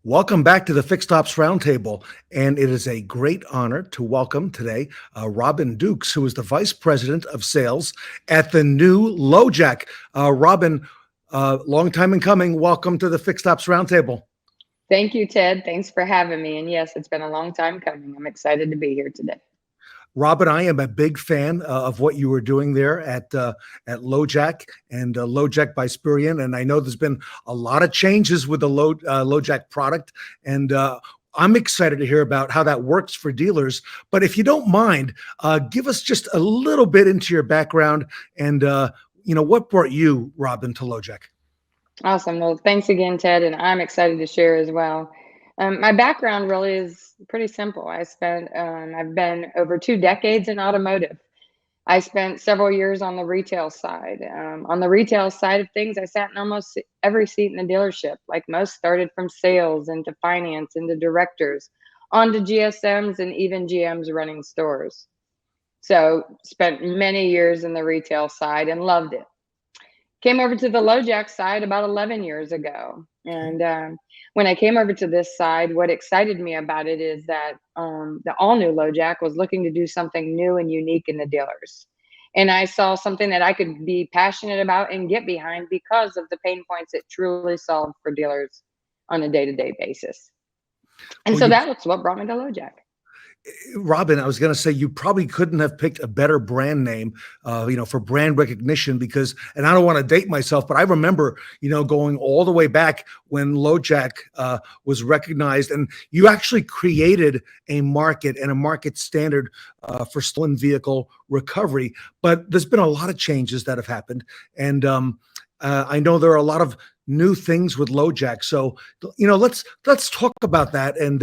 Welcome back to the Fixed Ops Roundtable, and it is a great honor to welcome today Robin Dukes, who is the Vice President of Sales at the new LoJack. Robin, long time in coming. Welcome to the Fixed Ops Roundtable. Thank you, Ted. Thanks for having me. And yes, it's been a long time coming. I'm excited to be here today. Robin, I am a big fan of what you were doing there at LoJack and LoJack by Spurian, and I know there's been a lot of changes with the LoJack product, and I'm excited to hear about how that works for dealers. But if you don't mind, give us just a little bit into your background and what brought you, Robin, to LoJack. Awesome. Well, thanks again, Ted. And I'm excited to share as well. My background really is pretty simple. I've been over 2 decades in automotive. I spent several years on the retail side. On the retail side of things, I sat in almost every seat in the dealership. Like most, started from sales into finance, into directors, onto GSMs and even GMs running stores. So spent many years in the retail side and loved it. Came over to the LoJack side about 11 years ago. And when I came over to this side, what excited me about it is that the all new LoJack was looking to do something new and unique in the dealers. And I saw something that I could be passionate about and get behind because of the pain points it truly solved for dealers on a day-to-day basis. And Well, so you that's what brought me to LoJack. Robin, I was going to say you probably couldn't have picked a better brand name, for brand recognition because, and I don't want to date myself, but I remember, going all the way back when LoJack was recognized, and you actually created a market and a market standard for stolen vehicle recovery. But there's been a lot of changes that have happened, and I know there are a lot of new things with LoJack. So, let's talk about that, and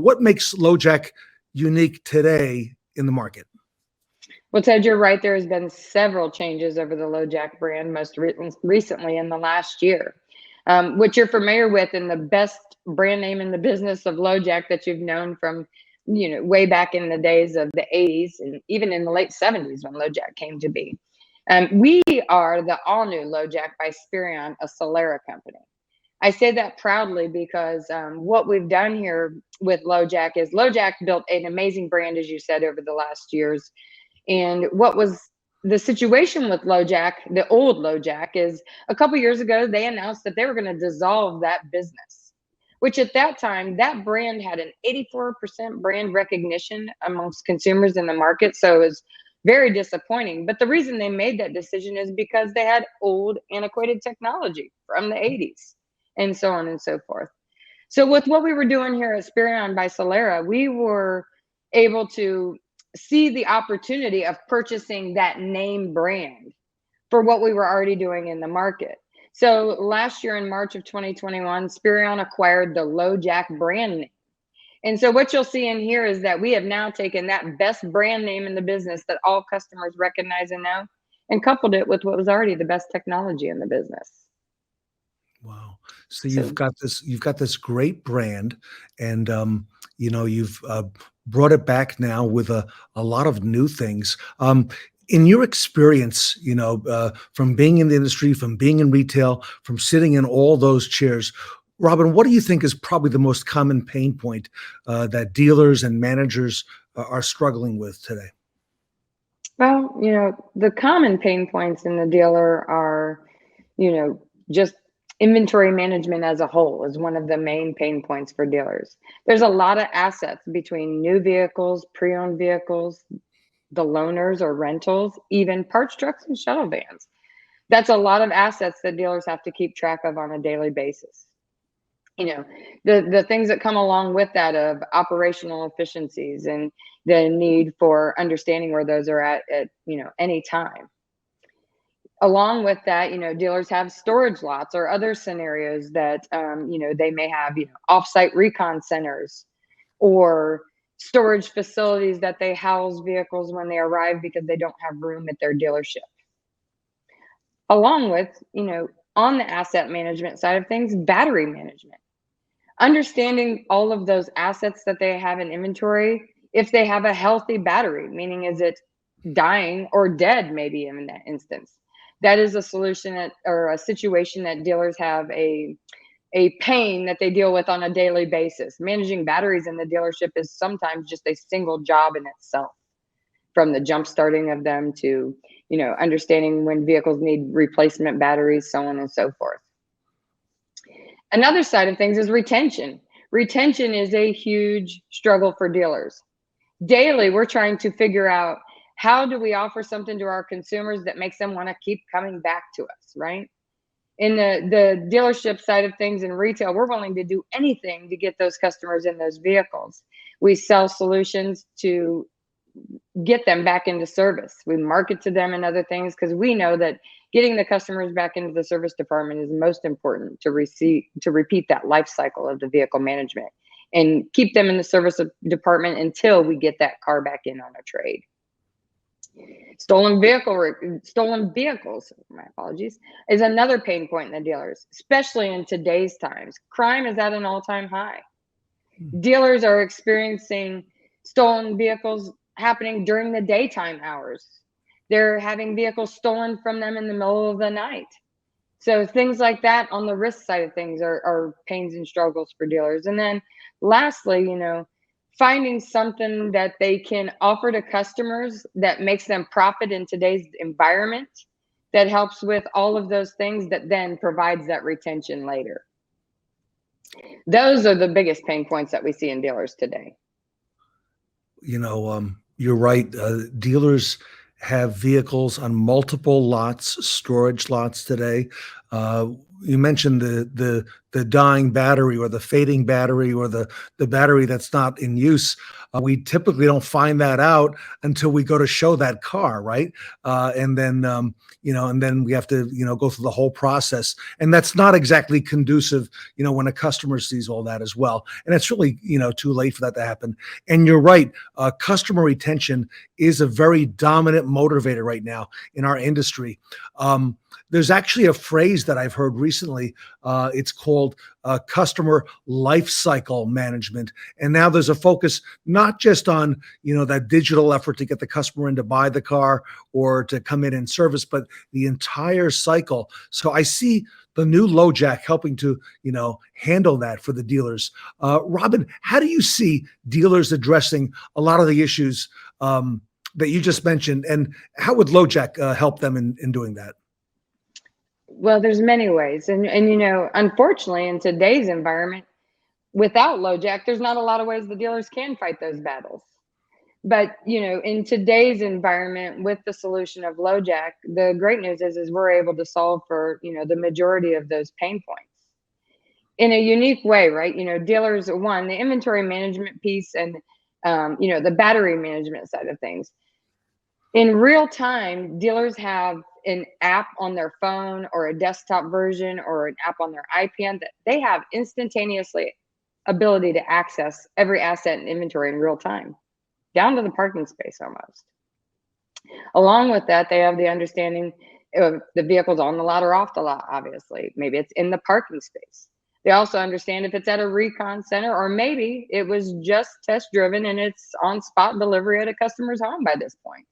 what makes LoJack unique today in the market. Well, Ted, you're right. There has been several changes over the LoJack brand, most recently in the last year. What you're familiar with and the best brand name in the business of LoJack that you've known from, way back in the days of the 80s and even in the late 70s when LoJack came to be. We are the all new LoJack by Spurion, a Solera company. I say that proudly because what we've done here with LoJack is LoJack built an amazing brand, as you said, over the last years. And what was the situation with LoJack, the old LoJack, is a couple years ago, they announced that they were going to dissolve that business, which at that time, that brand had an 84% brand recognition amongst consumers in the market. So it was very disappointing. But the reason they made that decision is because they had old, antiquated technology from the 80s. And so on and so forth. So with what we were doing here at Spurion by Solera, we were able to see the opportunity of purchasing that name brand for what we were already doing in the market. So last year in March of 2021, Spurion acquired the LoJack brand name. And so what you'll see in here is that we have now taken that best brand name in the business that all customers recognize and know and coupled it with what was already the best technology in the business. Wow. So So you've got this great brand, and you've brought it back now with a lot of new things. In your experience, from being in the industry, from being in retail, from sitting in all those chairs, Robin, what do you think is probably the most common pain point that dealers and managers are struggling with today? well, the common pain points in the dealer are, just inventory management as a whole is one of the main pain points for dealers. There's a lot of assets between new vehicles, pre-owned vehicles, the loaners or rentals, even parts trucks and shuttle vans. That's a lot of assets that dealers have to keep track of on a daily basis. The things that come along with that of operational efficiencies and the need for understanding where those are at any time. Along with that, dealers have storage lots or other scenarios that they may have offsite recon centers or storage facilities that they house vehicles when they arrive because they don't have room at their dealership. Along with, on the asset management side of things, battery management. Understanding all of those assets that they have in inventory, if they have a healthy battery, meaning is it dying or dead, maybe in that instance. That is a solution or a situation that dealers have a a pain that they deal with on a daily basis. Managing batteries in the dealership is sometimes just a single job in itself, from the jump starting of them to, understanding when vehicles need replacement batteries, so on and so forth. Another side of things is retention. Retention is a huge struggle for dealers. Daily, we're trying to figure out, how do we offer something to our consumers that makes them want to keep coming back to us, right? In the dealership side of things in retail, we're willing to do anything to get those customers in those vehicles. We sell solutions to get them back into service. We market to them and other things, because we know that getting the customers back into the service department is most important to repeat that life cycle of the vehicle management and keep them in the service department until we get that car back in on a trade. Stolen vehicles, my apologies, is another pain point in the dealers, especially in today's times. Crime is at an all-time high. Dealers are experiencing stolen vehicles happening during the daytime hours. They're having vehicles stolen from them in the middle of the night. So things like that on the risk side of things are pains and struggles for dealers. And then lastly, finding something that they can offer to customers that makes them profit in today's environment, that helps with all of those things, that then provides that retention later. Those are the biggest pain points that we see in dealers today. You're right. Dealers have vehicles on multiple lots, storage lots today. You mentioned the dying battery, or the fading battery, or the battery that's not in use. We typically don't find that out until we go to show that car, right? And then we have to go through the whole process, and that's not exactly conducive when a customer sees all that as well. And it's really too late for that to happen. And you're right, customer retention is a very dominant motivator right now in our industry. There's actually a phrase that I've heard recently. It's called customer life cycle management. And now there's a focus not just on, that digital effort to get the customer in to buy the car or to come in and service, but the entire cycle. So I see the new LoJack helping to, handle that for the dealers. Robin, how do you see dealers addressing a lot of the issues that you just mentioned, and how would LoJack help them in doing that? Well, there's many ways. And unfortunately, in today's environment, without LoJack, there's not a lot of ways the dealers can fight those battles. But, in today's environment, with the solution of LoJack, the great news is we're able to solve for, the majority of those pain points in a unique way, right? Dealers, the inventory management piece, and, the battery management side of things. In real time, dealers have an app on their phone, or a desktop version, or an app on their iPad, that they have instantaneously ability to access every asset and inventory in real time, down to the parking space almost. Along with that, they have the understanding of the vehicle's on the lot or off the lot, obviously. Maybe it's in the parking space. They also understand if it's at a recon center, or maybe it was just test driven and it's on spot delivery at a customer's home by this point.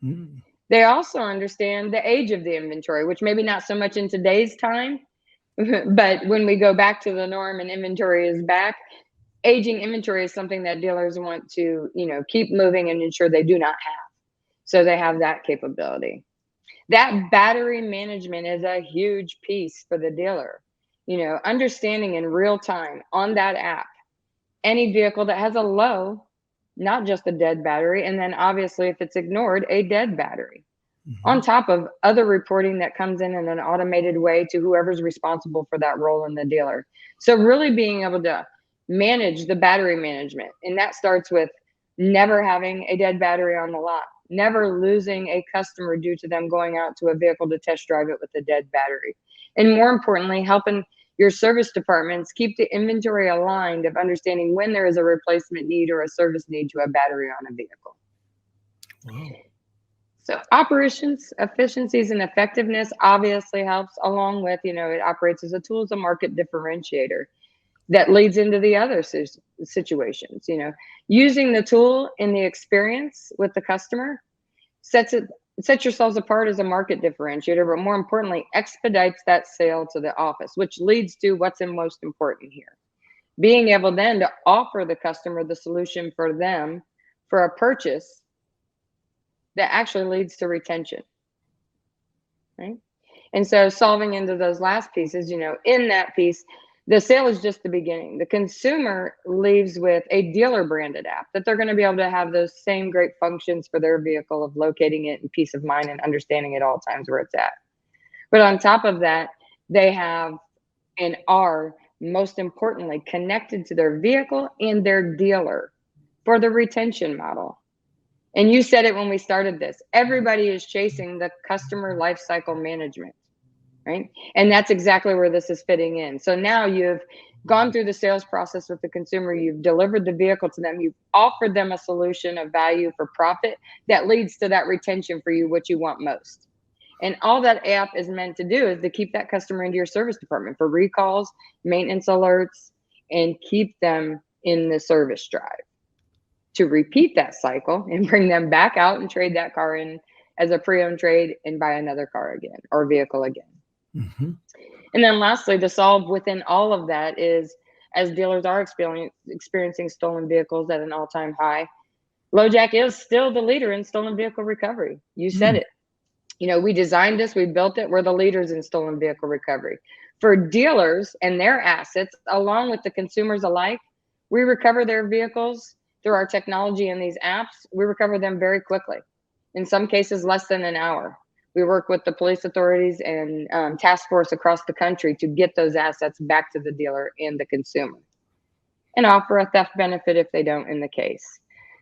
Mm. They also understand the age of the inventory, which maybe not so much in today's time, but when we go back to the norm and inventory is back, aging inventory is something that dealers want to, keep moving and ensure they do not have. So they have that capability. That battery management is a huge piece for the dealer. Understanding in real time on that app, any vehicle that has a low, not just a dead battery, and then obviously if it's ignored, a dead battery. Mm-hmm. On top of other reporting that comes in an automated way to whoever's responsible for that role in the dealer. So really being able to manage the battery management. And that starts with never having a dead battery on the lot, never losing a customer due to them going out to a vehicle to test drive it with a dead battery. And more importantly, helping your service departments keep the inventory aligned of understanding when there is a replacement need or a service need to a battery on a vehicle. Wow. So operations, efficiencies, and effectiveness obviously helps, along with, it operates as a tool, as a market differentiator that leads into the other situations. Using the tool in the experience with the customer sets it set yourselves apart as a market differentiator, but more importantly, expedites that sale to the office, which leads to what's most important here. Being able then to offer the customer the solution for them for a purchase that actually leads to retention, right? And so solving into those last pieces, in that piece, the sale is just the beginning. The consumer leaves with a dealer branded app that they're going to be able to have those same great functions for their vehicle of locating it and peace of mind and understanding at all times where it's at. But on top of that, they have and are most importantly connected to their vehicle and their dealer for the retention model. And you said it when we started this, everybody is chasing the customer lifecycle management, right? And that's exactly where this is fitting in. So now you've gone through the sales process with the consumer, you've delivered the vehicle to them, you've offered them a solution of value for profit that leads to that retention for you, what you want most. And all that app is meant to do is to keep that customer into your service department for recalls, maintenance alerts, and keep them in the service drive to repeat that cycle and bring them back out and trade that car in as a pre-owned trade and buy another car again or vehicle again. Mm-hmm. And then lastly, to solve within all of that is, as dealers are experiencing stolen vehicles at an all-time high, LoJack is still the leader in stolen vehicle recovery. You said it. We designed this, we built it, we're the leaders in stolen vehicle recovery. For dealers and their assets, along with the consumers alike, we recover their vehicles through our technology and these apps. We recover them very quickly. In some cases, less than an hour. We work with the police authorities and task force across the country to get those assets back to the dealer and the consumer, and offer a theft benefit if they don't in the case.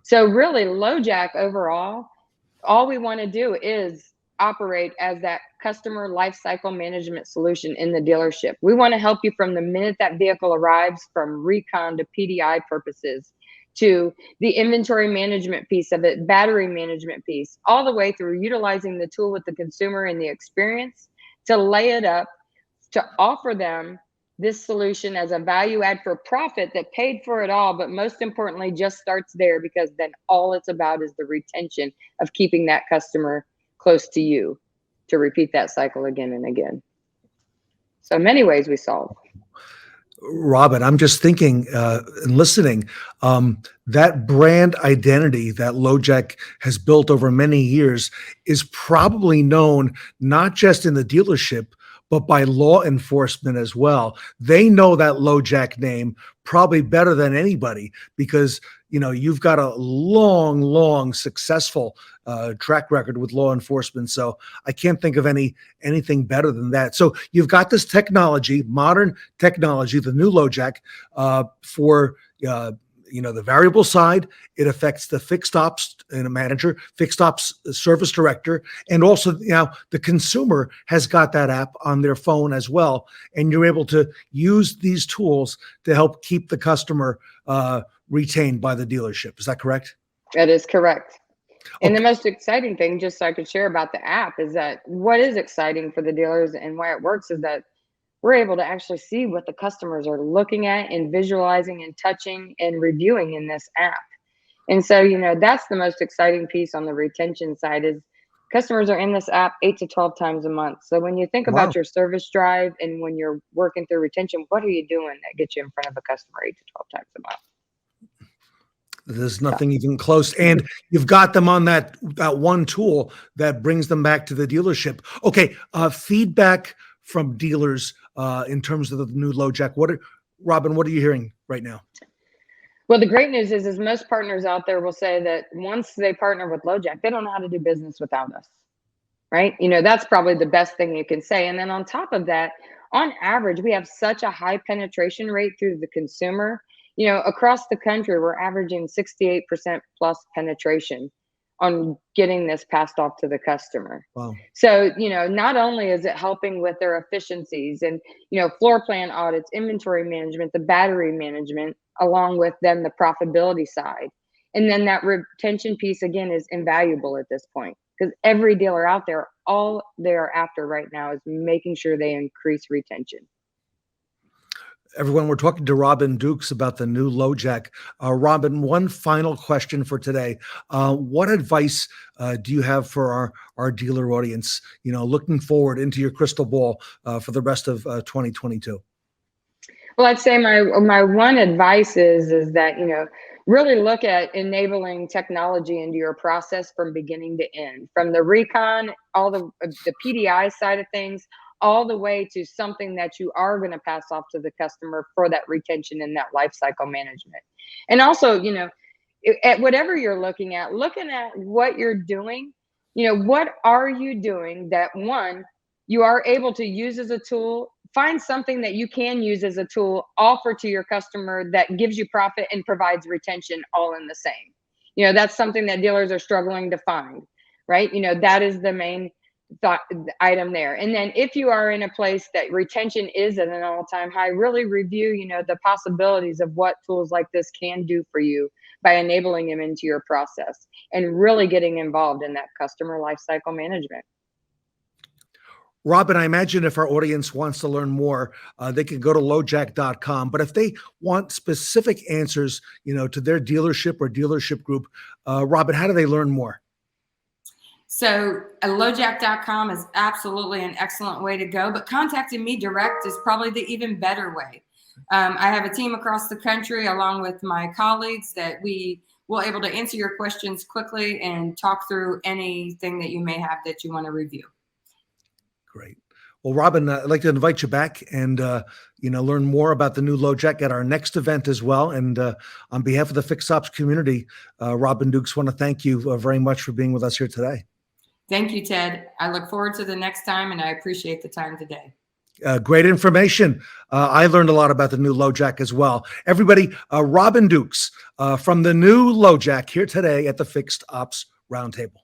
So really, LoJack overall, all we want to do is operate as that customer lifecycle management solution in the dealership. We want to help you from the minute that vehicle arrives, from recon to PDI purposes, to the inventory management piece of it, battery management piece, all the way through utilizing the tool with the consumer and the experience to lay it up, to offer them this solution as a value add for profit that paid for it all, but most importantly, just starts there, because then all it's about is the retention of keeping that customer close to you to repeat that cycle again and again. So many ways we solve. Robin, I'm just thinking and listening, that brand identity that LoJack has built over many years is probably known not just in the dealership, but by law enforcement as well. They know that LoJack name probably better than anybody, because you've got a long successful track record with law enforcement. So I can't think of anything better than that. So you've got this technology, modern technology, the new LoJack, for the variable side. It affects the fixed ops and a manager, fixed ops service director, and also the consumer has got that app on their phone as well, and you're able to use these tools to help keep the customer retained by the dealership. Is that correct? That is correct. And the most exciting thing, just so I could share about the app, is that what is exciting for the dealers and why it works is that we're able to actually see what the customers are looking at and visualizing and touching and reviewing in this app. And so, that's the most exciting piece on the retention side, is customers are in this app 8 to 12 times a month. So when you think about your service drive and when you're working through retention, what are you doing that gets you in front of a customer 8 to 12 times a month? There's nothing even close. And you've got them on that one tool that brings them back to the dealership. Okay. Feedback from dealers in terms of the new LoJack. Robin, what are you hearing right now? Well, the great news is most partners out there will say that once they partner with LoJack, they don't know how to do business without us, right? That's probably the best thing you can say. And then on top of that, on average, we have such a high penetration rate through the consumer. Across the country, we're averaging 68% plus penetration on getting this passed off to the customer. Wow. So, not only is it helping with their efficiencies and, floor plan audits, inventory management, the battery management, along with then the profitability side. And then that retention piece, again, is invaluable at this point, because every dealer out there, all they're after right now is making sure they increase retention. Everyone, we're talking to Robin Dukes about the new LoJack. Robin, one final question for today. What advice do you have for our dealer audience, looking forward into your crystal ball for the rest of 2022? Well, I'd say my one advice is that, really look at enabling technology into your process from beginning to end, from the recon, all the PDI side of things, all the way to something that you are going to pass off to the customer for that retention and that life cycle management. And also, at whatever you're looking at what you're doing, what are you doing that, one, you are able to use as a tool. Find something that you can use as a tool, offer to your customer that gives you profit and provides retention all in the same. That's something that dealers are struggling to find, right? That is the main thought item there. And then if you are in a place that retention is at an all-time high, really review, the possibilities of what tools like this can do for you by enabling them into your process and really getting involved in that customer lifecycle management. Robin, I imagine if our audience wants to learn more, they can go to LoJack.com. But if they want specific answers, to their dealership or dealership group, Robin, how do they learn more? So LoJack.com is absolutely an excellent way to go, but contacting me direct is probably the even better way. I have a team across the country along with my colleagues that we will able to answer your questions quickly and talk through anything that you may have that you want to review. Great. Well, Robin, I'd like to invite you back and, learn more about the new LoJack at our next event as well. And on behalf of the Fixed Ops community, Robin Dukes, want to thank you very much for being with us here today. Thank you, Ted. I look forward to the next time, and I appreciate the time today. Great information. I learned a lot about the new LoJack as well. Everybody, Robin Dukes from the new LoJack here today at the Fixed Ops Roundtable.